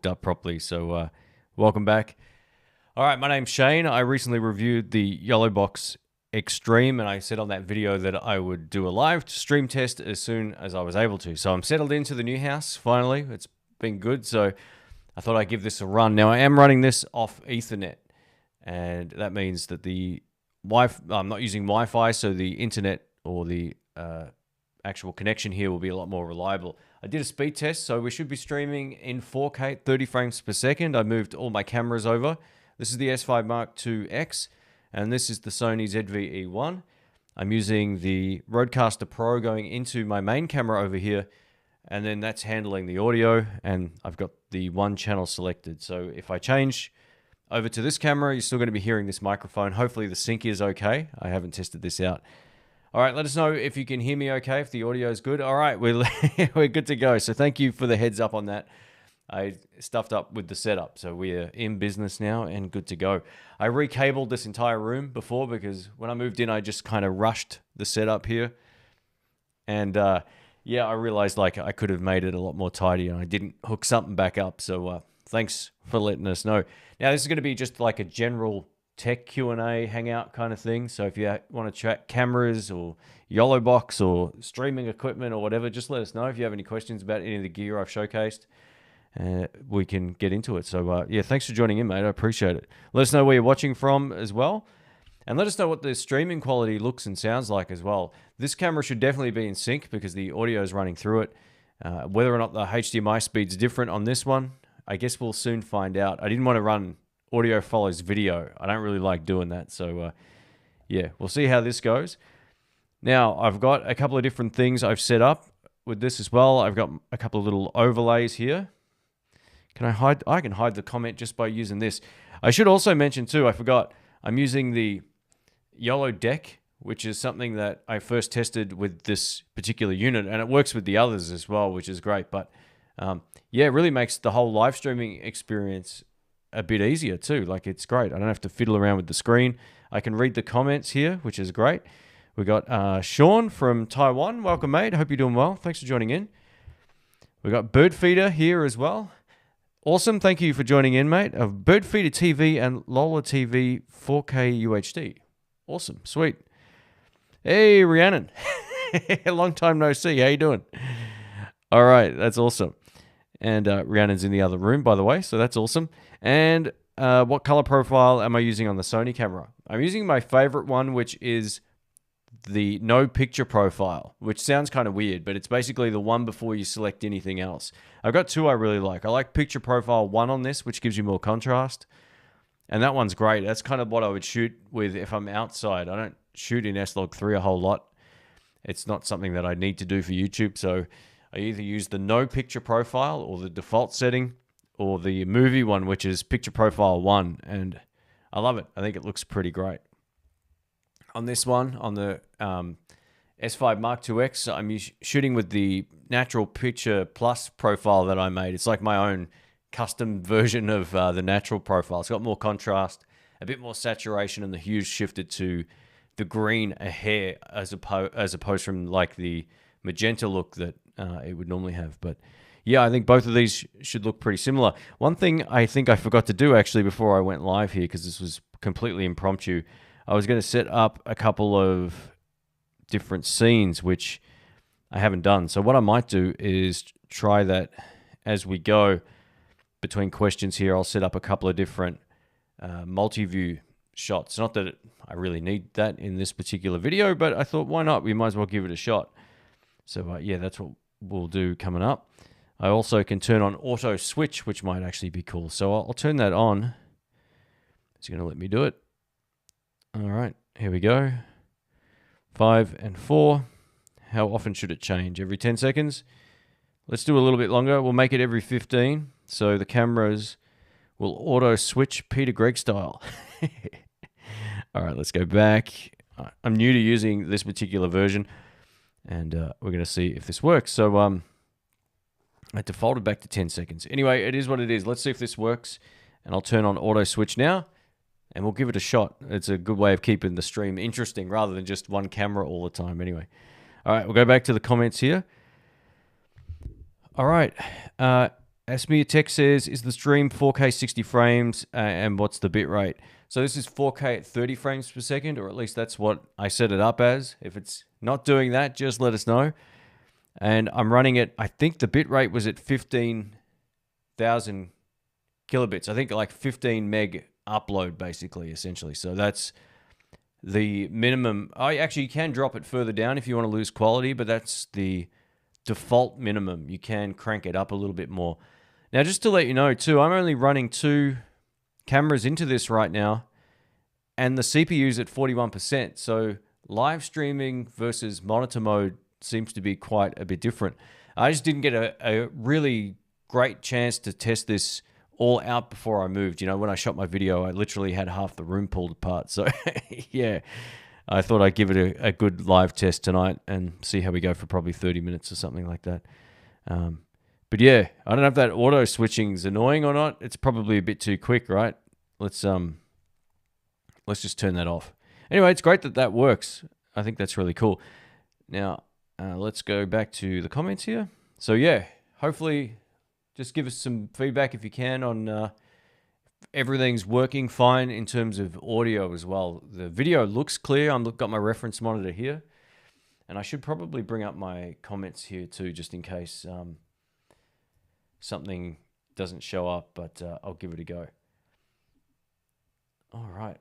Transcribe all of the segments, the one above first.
up properly. So welcome back. All right, my name's Shane. I recently reviewed the YoloBox Extreme, and I said on that video that I would do a live stream test as soon as I was able to. So I'm settled into the new house finally. It's been good, so I thought I'd give this a run. Now I am running this off Ethernet, and that means that I'm not using Wi-Fi, so the internet or the actual connection here will be a lot more reliable. I did a speed test, so we should be streaming in 4K at 30 frames per second. I moved all my cameras over. This is the S5IIX, and this is the Sony ZV-E1. I'm using the Rodecaster Pro going into my main camera over here, and then that's handling the audio, and I've got the one channel selected. So if I change over to this camera, you're still going to be hearing this microphone. Hopefully the sync is okay. I haven't tested this out. All right, let us know if you can hear me okay, if the audio is good. All right, we're good to go. So thank you for the heads up on that. I stuffed up with the setup, so we're in business now and good to go. I recabled this entire room before because when I moved in, I just kind of rushed the setup here. And yeah, I realized like I could have made it a lot more tidy and I didn't hook something back up. So thanks for letting us know. Now, this is going to be just like a general tech Q&A hangout kind of thing. So if you want to chat cameras or YoloBox or streaming equipment or whatever, just let us know if you have any questions about any of the gear I've showcased. We can get into it. So yeah, thanks for joining in, mate. I appreciate it. Let us know where you're watching from as well. And let us know what the streaming quality looks and sounds like as well. This camera should definitely be in sync because the audio is running through it. Whether or not the HDMI speed's different on this one, I guess we'll soon find out. I didn't want to run audio follows video. I don't really like doing that. So yeah, we'll see how this goes. Now, I've got a couple of different things I've set up with this as well. I've got a couple of little overlays here. Can I hide? I can hide the comment just by using this. I should also mention too, I forgot, I'm using the YoloDeck, which is something that I first tested with this particular unit, and it works with the others as well, which is great. But yeah, it really makes the whole live streaming experience a bit easier too. Like, it's great. I don't have to fiddle around with the screen. I can read the comments here, which is great. We got Sean from Taiwan. Welcome, mate. Hope you're doing well. Thanks for joining in. We got Birdfeeder here as well. Awesome. Thank you for joining in, mate. Of Birdfeeder TV and Lola TV 4K UHD. Awesome. Sweet. Hey, Rhiannon. Long time no see. How you doing? All right. That's awesome. And Rhiannon's in the other room, by the way, so that's awesome. And what color profile am I using on the Sony camera? I'm using my favorite one, which is the no picture profile, which sounds kind of weird, but it's basically the one before you select anything else. I've got two I really like. I like picture profile 1 on this, which gives you more contrast. And that one's great. That's kind of what I would shoot with if I'm outside. I don't shoot in S-Log3 a whole lot. It's not something that I need to do for YouTube, so I either use the no picture profile or the default setting or the movie one, which is picture profile 1. And I love it. I think it looks pretty great. On this one, on the S5IIX, I'm shooting with the natural picture plus profile that I made. It's like my own custom version of the natural profile. It's got more contrast, a bit more saturation, and the hue's shifted to the green a hair as opposed from like the magenta look that it would normally have. But yeah, I think both of these should look pretty similar. One thing I think I forgot to do actually before I went live here, because this was completely impromptu, I was going to set up a couple of different scenes, which I haven't done. So what I might do is try that as we go between questions here. I'll set up a couple of different multi-view shots. Not that I really need that in this particular video, but I thought, why not? We might as well give it a shot. So yeah, that's what we'll do coming up. I also can turn on auto switch, which might actually be cool. So I'll turn that on. It's going to let me do it. All right, here we go. 5 and 4. How often should it change? Every 10 seconds? Let's do a little bit longer. We'll make it every 15. So the cameras will auto switch Peter Gregg style. All right, let's go back. I'm new to using this particular version, and we're going to see if this works. So I defaulted back to 10 seconds. Anyway, it is what it is. Let's see if this works, and I'll turn on auto switch now, and we'll give it a shot. It's a good way of keeping the stream interesting rather than just one camera all the time anyway. All right, we'll go back to the comments here. All right. S5IIX says, is the stream 4K 60 frames and what's the bitrate? So this is 4K at 30 frames per second, or at least that's what I set it up as. If it's not doing that, just let us know. And I'm running it, I think the bitrate was at 15,000 kilobits. I think like 15 meg upload, basically, essentially. So that's the minimum. Actually, you can drop it further down if you want to lose quality, but that's the default minimum. You can crank it up a little bit more. Now, just to let you know, too, I'm only running 2 cameras into this right now, and the CPU's at 41%. So live streaming versus monitor mode seems to be quite a bit different. I just didn't get a really great chance to test this all out before I moved. You know, when I shot my video, I literally had half the room pulled apart. So, yeah, I thought I'd give it a good live test tonight and see how we go for probably 30 minutes or something like that. But yeah, I don't know if that auto switching is annoying or not. It's probably a bit too quick, right? Let's just turn that off. Anyway, it's great that that works. I think that's really cool. Now, let's go back to the comments here. So yeah, hopefully just give us some feedback if you can on if everything's working fine in terms of audio as well. The video looks clear. I've got my reference monitor here. And I should probably bring up my comments here too, just in case something doesn't show up, but I'll give it a go. All right.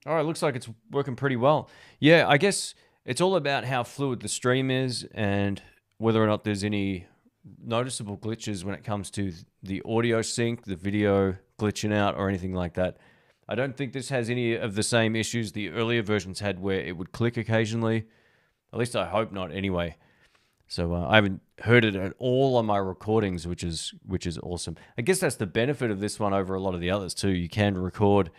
All right, looks like it's working pretty well. Yeah, I guess it's all about how fluid the stream is and whether or not there's any noticeable glitches when it comes to the audio sync, the video glitching out, or anything like that. I don't think this has any of the same issues the earlier versions had where it would click occasionally. At least I hope not anyway. So I haven't heard it at all on my recordings, which is awesome. I guess that's the benefit of this one over a lot of the others too. You can record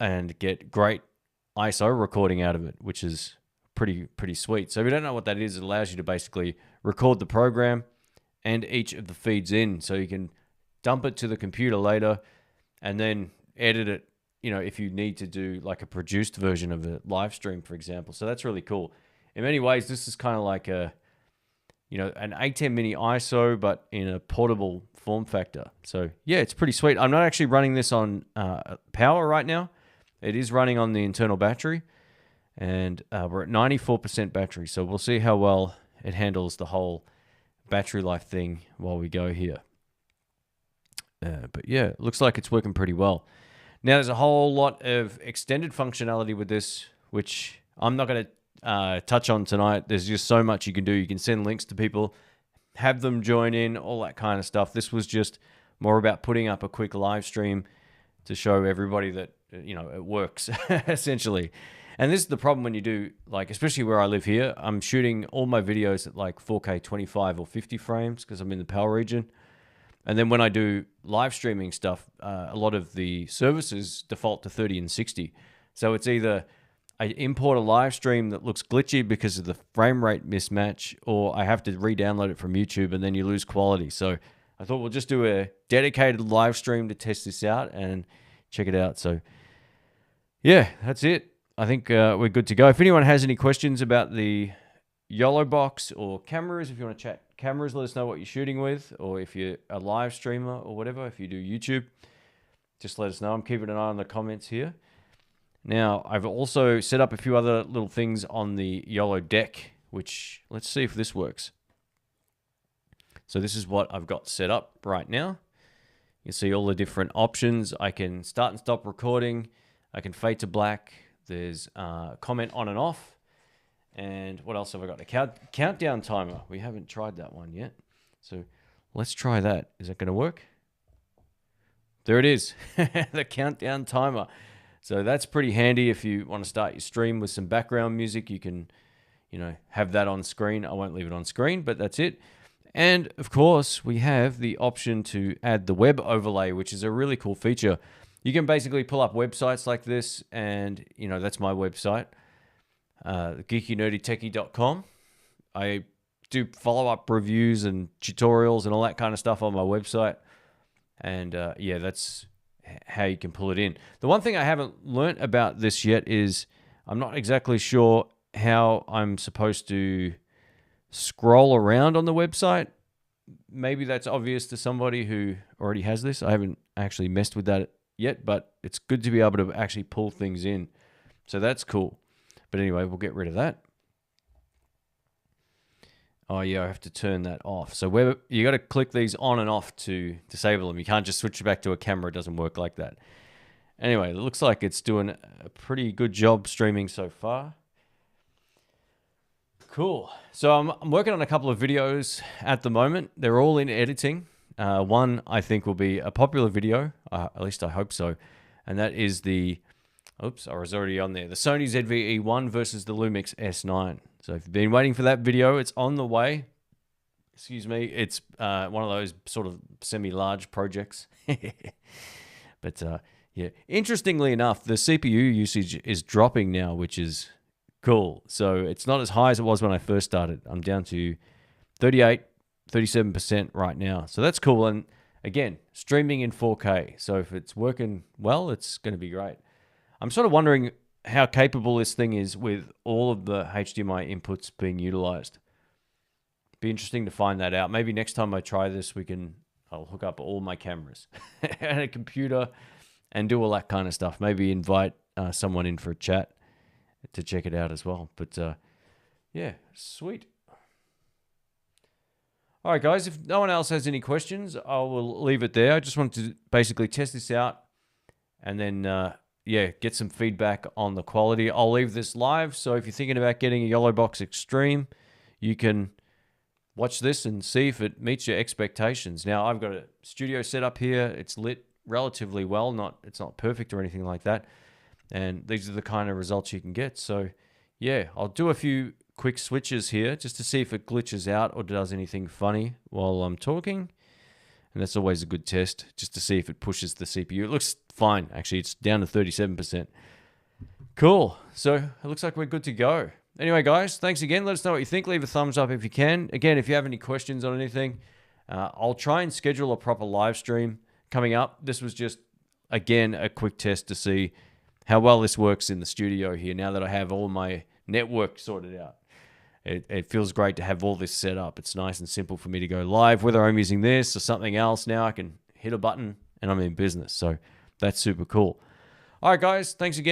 and get great ISO recording out of it, which is pretty sweet. So if you don't know what that is, it allows you to basically record the program and each of the feeds in, so you can dump it to the computer later and then edit it, you know, if you need to do like a produced version of a live stream, for example. So that's really cool. In many ways, this is kind of like a, you know, an A10 mini ISO, but in a portable form factor. So yeah, it's pretty sweet. I'm not actually running this on power right now. It is running on the internal battery, and we're at 94% battery. So we'll see how well it handles the whole battery life thing while we go here. But yeah, it looks like it's working pretty well. Now there's a whole lot of extended functionality with this, which I'm not going to touch on tonight. There's just so much you can do. You can send links to people, have them join in, all that kind of stuff. This was just more about putting up a quick live stream to show everybody that, you know, it works essentially. And this is the problem when you do, like, especially where I live here, I'm shooting all my videos at like 4K 25 or 50 frames because I'm in the PAL region. And then when I do live streaming stuff, a lot of the services default to 30 and 60. So it's either I import a live stream that looks glitchy because of the frame rate mismatch, or I have to re-download it from YouTube and then you lose quality. So I thought we'll just do a dedicated live stream to test this out and check it out. So yeah, that's it. I think we're good to go. If anyone has any questions about the YoloBox or cameras, if you want to chat cameras, let us know what you're shooting with, or if you're a live streamer or whatever, if you do YouTube, just let us know. I'm keeping an eye on the comments here. Now, I've also set up a few other little things on the YoloDeck, which, let's see if this works. So this is what I've got set up right now. You see all the different options. I can start and stop recording. I can fade to black. There's comment on and off. And what else have I got? A countdown timer. We haven't tried that one yet. So let's try that. Is that going to work? There it is. The countdown timer. So that's pretty handy if you want to start your stream with some background music. You can, you know, have that on screen. I won't leave it on screen, but that's it. And of course, we have the option to add the web overlay, which is a really cool feature. You can basically pull up websites like this, and, you know, that's my website, geekynerdytechie.com. I do follow-up reviews and tutorials and all that kind of stuff on my website. And yeah, that's how you can pull it in. The one thing I haven't learnt about this yet is I'm not exactly sure how I'm supposed to scroll around on the website. maybe that's obvious to somebody who already has this. I haven't actually messed with that yet, but it's good to be able to actually pull things in. So that's cool. But anyway, we'll get rid of that. Oh yeah, I have to turn that off. So you got to click these on and off to disable them. You can't just switch it back to a camera. It doesn't work like that. Anyway, it looks like it's doing a pretty good job streaming so far. Cool. So I'm working on a couple of videos at the moment. They're all in editing. One I think will be a popular video, at least I hope so, and that is the, oops, I was already on there, the Sony ZV-E1 versus the Lumix S9. So if you've been waiting for that video, it's on the way. Excuse me. It's one of those sort of semi-large projects. But yeah, interestingly enough, the CPU usage is dropping now, which is cool. So it's not as high as it was when I first started. I'm down to 37% right now. So that's cool. And again, streaming in 4K. So if it's working well, it's going to be great. I'm sort of wondering how capable this thing is with all of the HDMI inputs being utilized. Be interesting to find that out. Maybe next time I try this, I'll hook up all my cameras and a computer and do all that kind of stuff. Maybe invite someone in for a chat to check it out as well. But yeah, sweet. All right, guys, if no one else has any questions, I will leave it there. I just wanted to basically test this out and then, yeah, get some feedback on the quality. I'll leave this live, so if you're thinking about getting a YoloBox Extreme, you can watch this and see if it meets your expectations. Now, I've got a studio set up here. It's lit relatively well. It's not perfect or anything like that. And these are the kind of results you can get. So, yeah, I'll do a few quick switches here just to see if it glitches out or does anything funny while I'm talking. And that's always a good test, just to see if it pushes the CPU. It looks fine, actually. It's down to 37%. Cool. So it looks like we're good to go. Anyway, guys, thanks again. Let us know what you think. Leave a thumbs up if you can. Again, if you have any questions on anything, I'll try and schedule a proper live stream coming up. This was just, again, a quick test to see how well this works in the studio here now that I have all my network sorted out. It feels great to have all this set up. It's nice and simple for me to go live. Whether I'm using this or something else now, I can hit a button and I'm in business. So that's super cool. All right, guys, thanks again.